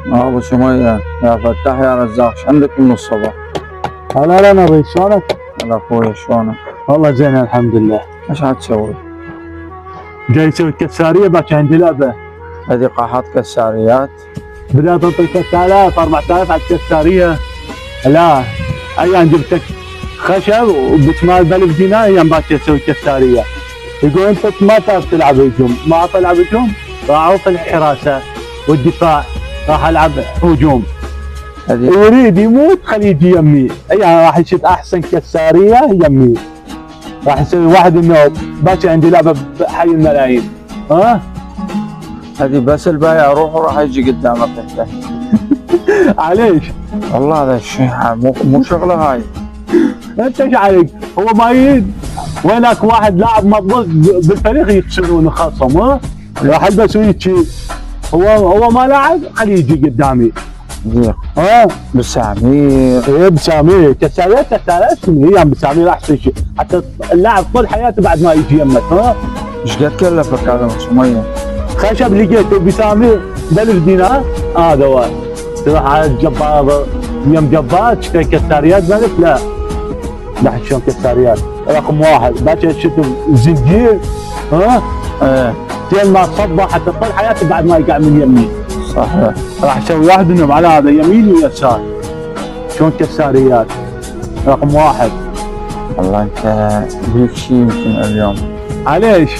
ابو سمية يا فتاح يا رزاق، ايش عندك من الصبح؟ هلا لا نبي شلونك؟ هلا اخوي شلونك؟ والله زين الحمد لله. ايش عتسوي؟ جاي اسوي كساريه باكي عندي لعبه. هذه قاحات كساريات؟ بدأت انطي 3000 4000 على الكساريه. لا ايام جبتك خشب وبتمال ب1000 دينار ايام باكي اسوي كساريه. يقول انت ما تعرف تلعب هجوم، ما اعرف العب هجوم، راح اعوف الحراسه والدفاع، راح العب هجوم. يريد يموت خليه يجي يمي، يعني راح يشد احسن كساريه يمي. راح يسوي واحد النوب، باكي عندي لعبه بحي الملايين. ها؟ هذه بس البايع اروح وراح يجي قدامك انت. عليش؟ والله هذا الشيء مو شغله هاي. انت ايش عليك؟ هو ما يريد وينك واحد لاعب مضبوط بالفريق يكسرون خصم. ها؟ راح البس ويجي هو ما لاعب خليه يجي قدامي. زين. ها؟ بسامير. ايه بسامير، كساريات شنو هي بسامير احسن شيء، حتى اللاعب طول حياته بعد ما يجي يمك. ها؟ ايش قد كلفك هذا ابو سمية؟ خشب لقيته بسامير ب1000 دينار هذا واحد. تروح على الجبار يم جبار تشتري كساريات ب1000 لا. لا شلون كساريات؟ رقم واحد باكر شفت زنجير. ها؟ ايه زين ما تصبح حتى طول حياته بعد ما يقع من يمين. صحيح. راح اسوي واحد منهم على هذا يمين ويسار. شلون كساريات؟ رقم واحد. والله انت ليك شيء يمكن اليوم. عليش؟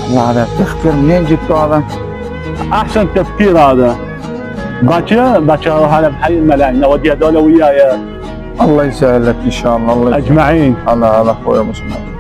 والله هذا تفكر منين جبته هذا؟ احسن تفكير هذا. باكر اروح على بحي الملايين اودي هذول وياي. الله يسهل لك ان شاء الله. الله اجمعين. هلا هلا اخوي ابو سمية.